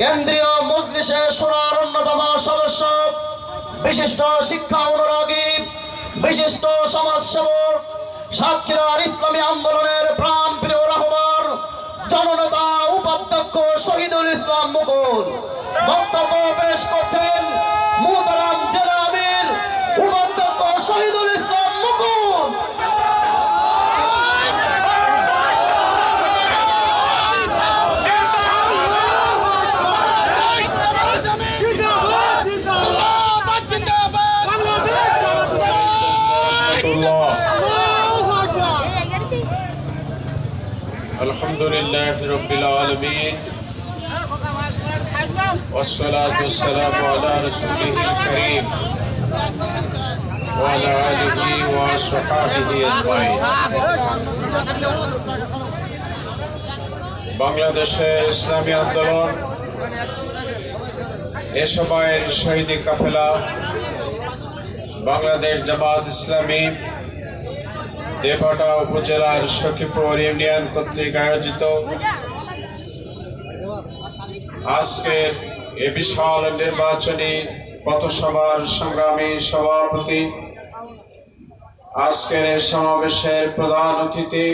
কেন্দ্রীয় মজলিসে শুরার অন্যতম সদস্য, বিশিষ্ট শিক্ষা অনুরাগী, বিশিষ্ট সমাজসেবক, সাতক্ষীরার ইসলামী আন্দোলনের প্রাণপ্রিয় রাহবার, জননেতা উপাধ্যক্ষ শহীদুল ইসলাম মুকুল বক্তব্য পেশ করছেন মুহতারাম জেলা আমির উপাধ্যক্ষ শহীদুল ইসলাম মুকুল। আলহামদুলিল্লাহ রাব্বিল আলামিন والصلاة والسلام على رسوله الكريم وعلى آله وصحبه أجمعين। বাংলাদেশের ইসলামী আন্দোলন এ সময়ের শহীদ কাফেলা বাংলাদেশ জামাত ইসলামী দেবহাটা উপজেলার সখীপুর ইউনিয়ন কর্তৃক আয়োজিত আজকের এ বিশাল নির্বাচনী পথসভার সংগ্রামী সভাপতি, আজকের সমাবেশের প্রধান অতিথি,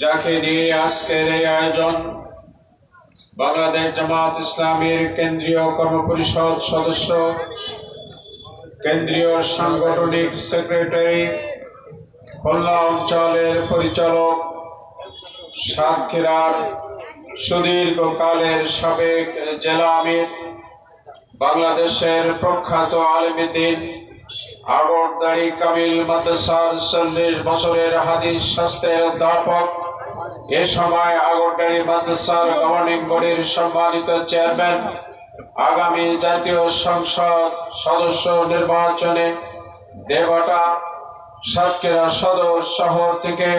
যাকে নিয়ে আজকের এই আয়োজন, বাংলাদেশ জামাত ইসলামীর কেন্দ্রীয় কর্মপরিষদ সদস্য, কেন্দ্রীয় সাংগঠনিক সেক্রেটারি, খুলনা অঞ্চলের পরিচালক, সাতক্ষীরার সুদীর্ঘকালের সাবেক জেলা আমির, বাংলাদেশের প্রখ্যাত আলেমে দ্বীন, আগরদাড়ি কামিল মাদ্রাসার 40 বছরের হাদিস শাস্ত্রের অধ্যাপক, এ সময় আগরদাড়ি মাদ্রাসার গভর্নিং বডির সম্মানিত চেয়ারম্যান, আগামী জাতীয় সংসদ সদস্য নির্বাচনে দেবহাটা সাতক্ষীরা সদর শহর থেকে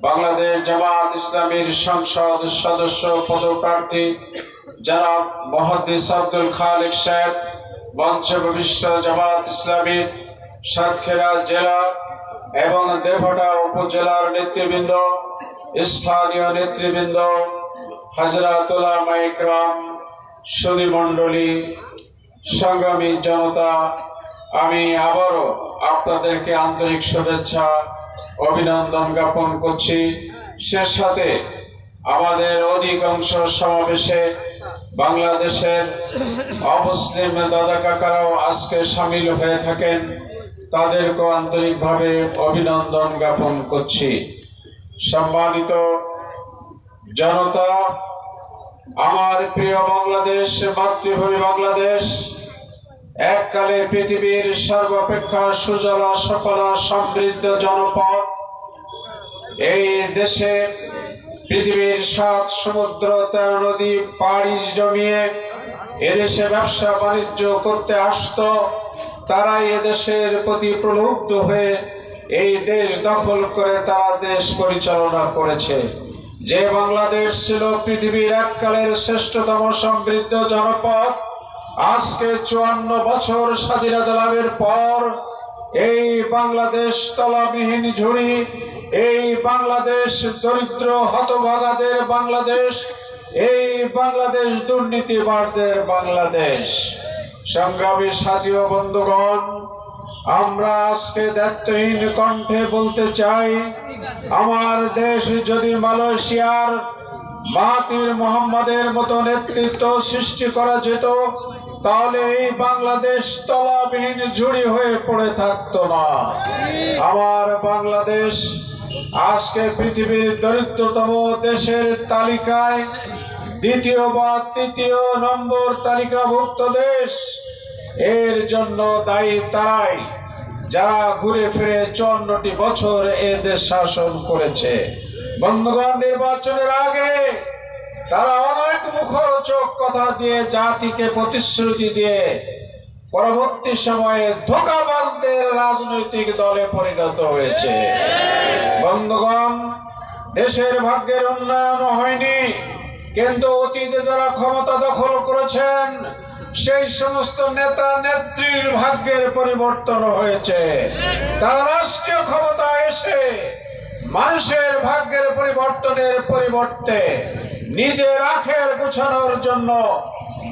বাংলাদেশ জামাত ইসলামীর সংসদ সদস্য পদপ্রার্থী জনাব মুহাদ্দিস আব্দুল খালেক সাহেব, মঞ্চে ভবিষ্ঠ জামাত ইসলামীর সাতক্ষীরা জেলা এবং দেবহাটা উপজেলার নেতৃবৃন্দ, স্থানীয় নেতৃবৃন্দ, হযরত উলামায়ে কেরাম, সুধী মণ্ডলী, সংগ্রামী জনতা, আমি আবারও আপনাদেরকে আন্তরিক শুভেচ্ছা অভিনন্দন জ্ঞাপন করছি। সে সাথে আমাদের অধিকাংশ সমাবেশে বাংলাদেশের অমুসলিম দাদা কাকারাও আজকে সামিল হয়ে থাকেন, তাদেরকেও আন্তরিকভাবে অভিনন্দন জ্ঞাপন করছি। সম্মানিত জনতা, আমার প্রিয় বাংলাদেশ, মাতৃভূমি বাংলাদেশ এককালে পৃথিবীর সর্বাপেক্ষা সুজলা সফলা সমৃদ্ধ জনপদ। এই দেশে পৃথিবীর 7 সমুদ্র 13 নদী পাড়ি জমিয়ে এদেশে ব্যবসা বাণিজ্য করতে আসতো। তারাই এদেশের প্রতি প্রলুব্ধ হয়ে এই দেশ দখল করে তারা দেশ পরিচালনা করেছে। যে বাংলাদেশ ছিল পৃথিবীর এককালের শ্রেষ্ঠতম সমৃদ্ধ জনপদ, আজকে 54 বছর স্বাধীনতা লাভের পর এই বাংলাদেশ তলাবিহীন ঝুড়ি, এই বাংলাদেশ দরিদ্র হতভাগাদের বাংলাদেশ, এই বাংলাদেশ দুর্নীতিবাজদের বাংলাদেশ। সংগ্রামী সাথী ও বন্ধুগণ, আমরা আজকে দায়িত্বহীন কণ্ঠে বলতে চাই, আমার দেশ যদি মালয়েশিয়ার মাহাতির মোহাম্মদের মতো নেতৃত্ব সৃষ্টি করা যেত, তাহলে এই বাংলাদেশ তলাবিহীন ঝুড়ি হয়ে পড়ে থাকতো না। আমার বাংলাদেশ আজকে পৃথিবীর দরিদ্রতম দেশের তালিকায় 2য় বা 3য় নম্বর তালিকাভুক্ত দেশ। এর জন্য দায়ী তারাই যারা ঘুরে ফিরে 54টি বছর এ দেশ শাসন করেছে। বন্ধুগণ, নির্বাচনের আগে তারা অনেক মুখরোচক কথা দিয়ে জাতিকে প্রতিশ্রুতি দিয়ে পরবর্তী সময়ে ধোঁকাবাজদের রাজনৈতিক দলে পরিণত হয়েছে। বন্ধুগণ, দেশের ভাগ্যের উন্নয়ন হয়নি, কিন্তু অতীতে যারা ক্ষমতা দখল করেছেন সেই সমস্ত নেতা নেত্রীর ভাগ্যের পরিবর্তন হয়েছে। তারা রাষ্ট্রীয় ক্ষমতায় এসে মানুষের ভাগ্যের পরিবর্তনের পরিবর্তে নিজের আখের গুছানোর জন্য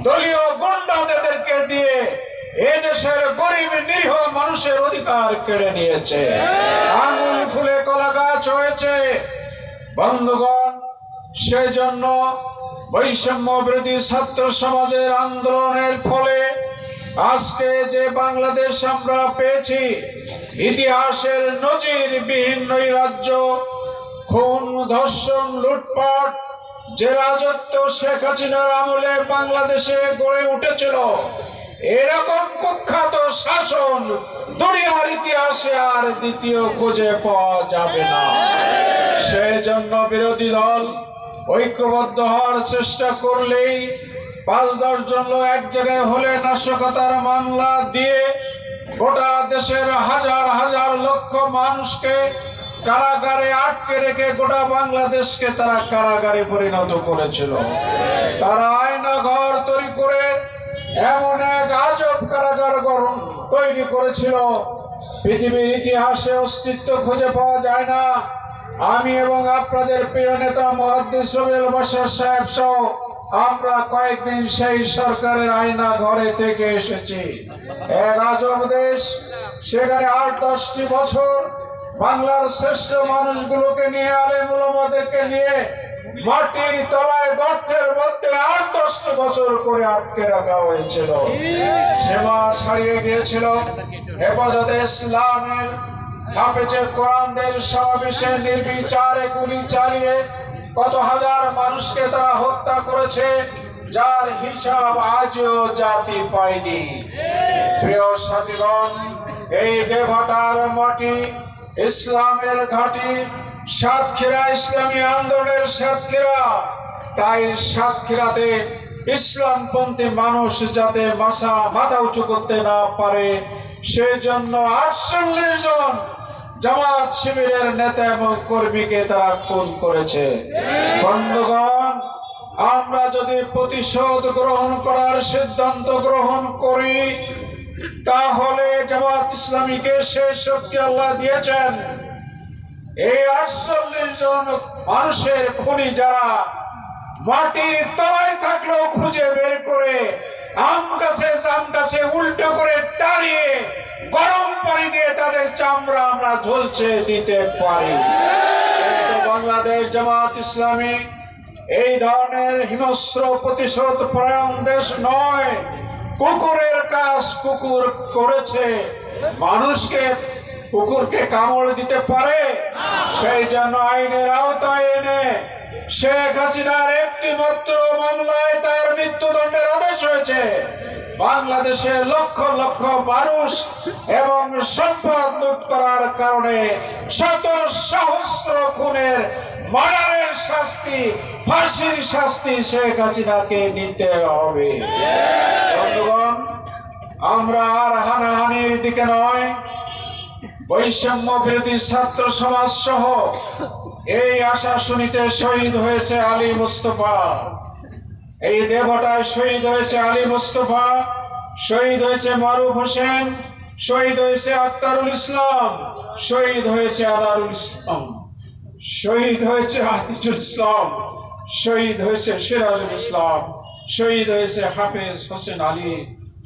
দলীয় গুন্ডাদেরকে দিয়ে এদেশের গরিব নিরীহ মানুষের অধিকার কেড়ে নিয়েছে। আঙুল ফুলে কলা গাছ হয়েছে। বন্ধুগণ, সেজন্য বৈষম্য বিরোধী ছাত্র সমাজের আন্দোলনের ফলে আজকে যে বাংলাদেশ আমরা পেয়েছি, ইতিহাসের নজিরবিহীন নৈরাজ্য, খুন, ধর্ষণ, লুটপাট যে রাজত্ব শেখ হাসিনার আমলে বাংলাদেশে গড়ে উঠেছিল, এরকম কুখ্যাত শাসন দুনিয়ার ইতিহাসে আর দ্বিতীয় খুঁজে পাওয়া যাবে না। সেজন্য বিরোধী দল ঐক্যবদ্ধ হওয়ার চেষ্টা করলেই ৫-১০ জন লোক এক জায়গায় হলে নাশকতার মামলা দিয়ে গোটা দেশের হাজার হাজার লক্ষ মানুষকে কারাগারে আটকে রেখে গোটা বাংলাদেশকে তারা কারাগারে পরিণত করেছিল। তারা আয়না ঘর তৈরি করে এমন এক আজব কারাগার তৈরি করেছিল, পৃথিবীর ইতিহাসে অস্তিত্ব খুঁজে পাওয়া যায় না। আমি এবং আপনাদের প্রিয় নেতা মুহাদ্দিস রুবেল বাশার সাহেব সহ আমরা কয়েকদিন সেই সরকারের আয়না ঘরে থেকে এসেছি। এক আজব দেশ, সেখানে ৮-১০টি বছর বাংলার শ্রেষ্ঠ মানুষগুলোকে নিয়ে, আলেম ওলামাদেরকে নিয়ে মাটির তলায় গর্তের মধ্যে ৮-১০টি বছর করে আটকে রাখা হয়েছিল। সীমা ছাড়িয়ে গিয়েছিল। হেফাজতে ইসলামের হাফেজে কোরআনদের সমাবেশে নির্বিচারে গুলি চালিয়ে কত হাজার মানুষকে তারা হত্যা করেছে, যার হিসাব আজও জাতি পায়নি। প্রিয় সাথীগণ, এই দেবহাটার মাটি ইসলামের ঘাঁটি, সাতক্ষীরা ইসলামী আন্দোলনের সাতক্ষীরা। তাই সাতক্ষীরাতে ইসলামপন্থী মানুষ যাতে মাথা উঁচু করতে না পারে, সেজন্য ৪৮ জন জামাত শিবিরের নেতা এবং কর্মীকে তারা খুন করেছে। বন্ধুগণ, আমরা যদি প্রতিশোধ গ্রহণ করার সিদ্ধান্ত গ্রহণ করি, তাহলে জামাত ইসলামীকে সেই শক্তি আল্লাহ দিয়েছেন। এই ৪৮ জন মানুষের খুনি যারা মাটির তলায় থাকলেও খুঁজে বের করে আম গাছে জাম গাছে উল্টো করে টানিয়ে গরম পানি দিয়ে তাদের চামড়া আমরা ঝলসে দিতে পারি। বাংলাদেশ জামাত ইসলামী এই ধরনের হিংস্র প্রতিশোধ পরায়ণ দেশ নয়। কুকুরের কাজ কুকুর করেছে, মানুষকে কুকুরকে কামড় দিতে পারে? সেই জন্য আইনের আওতায় এনে শেখ হাসিনার একটি মাত্র মামলায় তার মৃত্যুদণ্ডের আদেশ হয়েছে। বাংলাদেশের লক্ষ লক্ষ মানুষ এবং সম্পদ লুট করার কারণে শত সহস্র খুনের মার্ডারের শাস্তি, ফাঁসির শাস্তি শেখ হাসিনাকে নিতে হবে। বন্ধুগণ, আমরা আর হানাহানির দিকে নয়, বৈষম্য বিরোধী ছাত্র সমাজ সহ এই আশাশুনিতে শহীদ হয়েছে আলী মুস্তফা, এই দেবহাটায় শহীদ হয়েছে আলী মুস্তফা, শহীদ হয়েছে মারুফ হোসেন, শহীদ হয়েছে আক্তারুল ইসলাম, শহীদ হয়েছে আদারুল ইসলাম, শহীদ হয়েছে হাফিজুল ইসলাম, শহীদ হয়েছে সিরাজুল ইসলাম, শহীদ হয়েছে হাফেজ হোসেন আলী,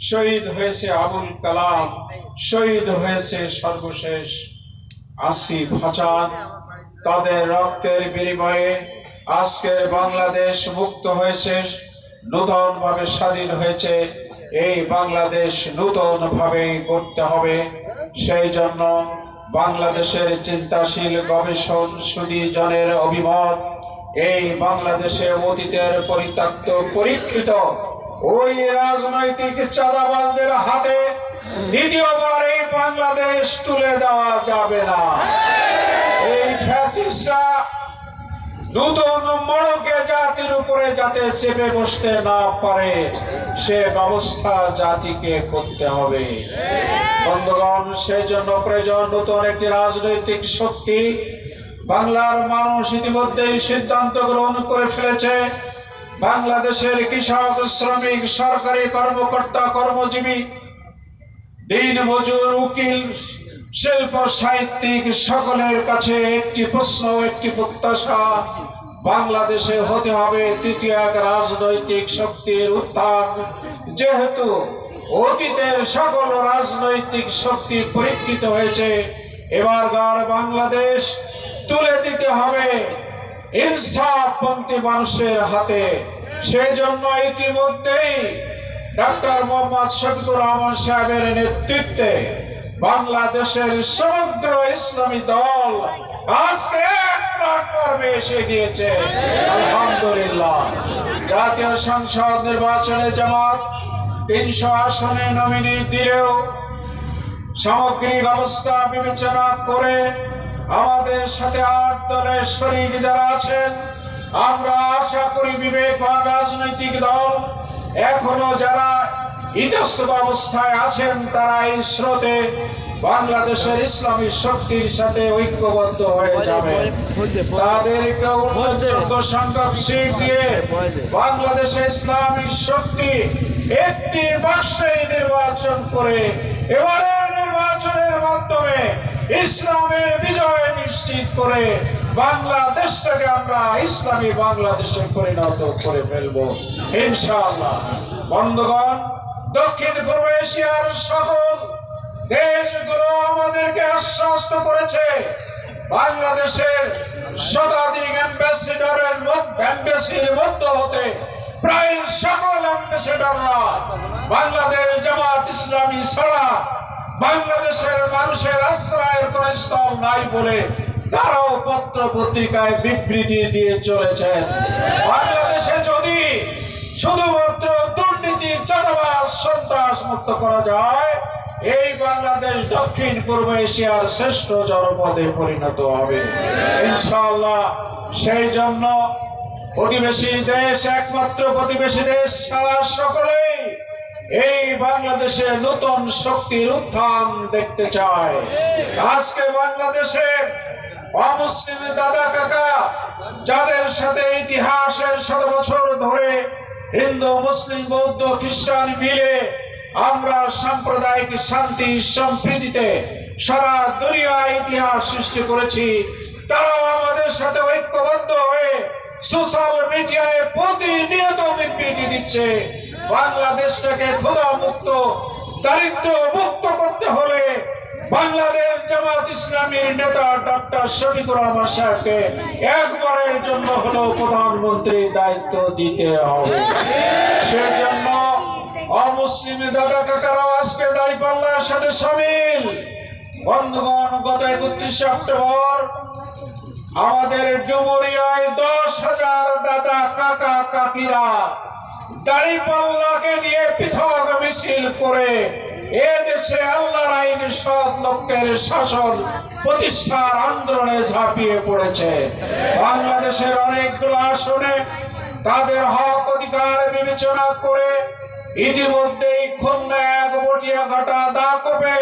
শহীদ হয়েছে আবুল কালাম, শহীদ হয়েছে সর্বশেষ আসিফ হাসান। তাদের রক্তের বিনিময়ে আজকের বাংলাদেশ মুক্ত হয়েছে, নতুন ভাবে স্বাধীন হয়েছে। এই বাংলাদেশ নতুন ভাবে গড়তে হবে। সেই জন্য বাংলাদেশের চিন্তাশীল গবেষণশীল জনের অভিমত, এই বাংলাদেশে অতীতের পরিত্যক্ত পরীক্ষিত ওই রাজনৈতিক চাঁদাবাজদের হাতে দ্বিতীয়বার এই বাংলাদেশ তুলে দেওয়া যাবে না। এই ফ্যাসিস্টরা নতুন মোড়কে জাতির উপরে যাতে চেপে বসতে না পারে, সে ব্যবস্থা জাতিকে করতে হবে। বন্ধুগণ, সেই জন্য প্রয়োজন নতুন একটি রাজনৈতিক শক্তি। বাংলার মানুষ ইতিমধ্যেই সিদ্ধান্ত গ্রহণ করে ফেলেছে। বাংলাদেশের কৃষক, শ্রমিক, সরকারি কর্মকর্তা, কর্মজীবী, দিন মজুর, উকিল, শিল্প সাহিত্যিক সকলের কাছে একটি প্রশ্ন, একটি প্রত্যাশা, বাংলাদেশে হতে হবে তৃতীয় এক রাজনৈতিক শক্তির উত্থান। যেহেতু অতীতের সকল রাজনৈতিক শক্তি পরীক্ষিত হয়েছে, এবারকার বাংলাদেশ তুলে দিতে হবে ইনসাফপন্থী মানুষের হাতে। সেজন্য ইতিমধ্যেই ডক্টর মোহাম্মদ শফিকুর রহমান সাহেবের নেতৃত্বে বাংলাদেশের সমগ্র ইসলামী দল আজকে এক প্ল্যাটফর্মে এসে গিয়েছে। আলহামদুলিল্লাহ। জাতীয় সংসদ নির্বাচনে জামাত 300 আসনে নমিনি দিলেও সামগ্রিক অবস্থা বিবেচনা করে আমাদের সাথে 8 দলের শরীক যারা আছেন, আমরা আশা করি বিবেকবান রাজনৈতিক দল এখনো যারা ইতস্তত অবস্থায় আছেন, তারা এই স্রোতে বাংলাদেশের ইসলামী শক্তির সাথে ঐক্যবদ্ধ হয়ে যাবে। তাদেরকে উল্লেখযোগ্য সংখ্যক সিট দিয়ে বাংলাদেশে ইসলামী শক্তি একটি বাক্সে নির্বাচন করে এবারের নির্বাচনের মাধ্যমে ইসলামের বিজয় নিশ্চিত করে বাংলাদেশটাকে আমরা ইসলামী বাংলাদেশে পরিণত করে ফেলবো ইনশাআল্লাহ। বন্ধুগণ, দক্ষিণ পূর্ব এশিয়ার সকল দেশগুলো আমাদেরকে আশ্বস্ত করেছে বাংলাদেশের শতাধিক অ্যাম্বাসির মধ্য হতে প্রায় সকল অ্যাম্বাসেডররা বাংলাদেশ জামাত ইসলামী ছাড়া বাংলাদেশের মানুষের আশ্রয়ের কোন স্থল নাই বলে তারাও পত্র পত্রিকায় বিবৃতি দিয়ে চলেছেন। বাংলাদেশে যদি শুধুমাত্র দুর্নীতি, চাঁদাবাজ, সন্ত্রাস মুক্ত করা যায়, এই বাংলাদেশ দক্ষিণ পূর্ব এশিয়ার শ্রেষ্ঠ জনপদে পরিণত হবে ইনশাআল্লাহ। সেই জন্য প্রতিবেশী দেশ, একমাত্র প্রতিবেশী দেশ সারা সকলেই এই বাংলাদেশে নতুন শক্তির উত্থান দেখতে চায়। আজকে বাংলাদেশে অমুসলিম দাদা কাকা যাদের সাথে ইতিহাসের 100 বছর ধরে হিন্দু, মুসলিম, বৌদ্ধ, খ্রিস্টান মিলে আমরা সাম্প্রদায়িক শান্তি সম্প্রীতিতে সারা দুনিয়ায় ইতিহাস সৃষ্টি করেছি, তারাও আমাদের সাথে ঐক্যবদ্ধ হয়ে সোশ্যাল মিডিয়ায় প্রতিনিয়ত বিবৃতি দিচ্ছে বাংলাদেশটাকে ক্ষুধা মুক্ত, দারিদ্র মুক্ত করতে হলে বাংলাদেশ জামাত ইসলামীর নেতা ডক্টর শফিকুর রহমান সাহেবকে একবারের জন্য হলেও প্রধানমন্ত্রীর দায়িত্ব দিতে হবে। সেজন্য অমুসলিম দাদা কাকারাও আজকে দাঁড়িপাল্লার সাথে সামিল। বন্ধুগণ, গত 31 অক্টোবর আমাদের ডুমুরিয়ায় 10,000 দাদা কাকা কাকিরা দাঁড়িপাল্লাকে নিয়ে পৃথক মিছিল করে এ দেশে আল্লাহর আইনে সৎ লোকের শাসন প্রতিষ্ঠার আন্দোলনে ঝাঁপিয়ে পড়েছে। বাংলাদেশের অনেকগুলো আসনে তাদের হক অধিকার বিবেচনা করে ইতিমধ্যেই খুলনা 1 বটিয়াঘাটা দাকপে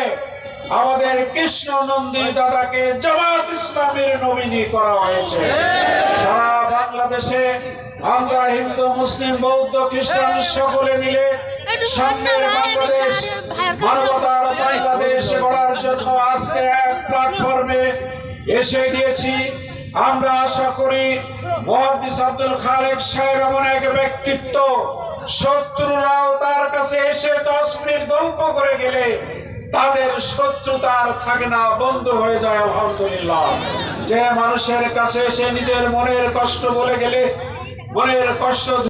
আমাদের কৃষ্ণ নন্দী দাদাকে জামাত ইসলামীর নমিনি করা হয়েছে। সারা বাংলাদেশে আমরা হিন্দু, মুসলিম, বৌদ্ধ, খ্রিস্টান সকলে মিলে সামনের বাংলাদেশ, মানবতার বাংলাদেশ গড়ার জন্য আজকে এক প্ল্যাটফর্মে এসে গিয়েছি। আমরা আশা করি মুহাদ্দিস আব্দুল খালেক সাহেব এমন এক ব্যক্তিত্ব, শত্রুরাও তার কাছে এসে 10 মিনিট গল্প করে গেলে তাদের শত্রুতা আর থাকে না, বন্ধু হয়ে যায় আলহামদুলিল্লাহ। যে মানুষের কাছে এসে নিজের মনের কষ্ট বলে গেলে মনের কষ্ট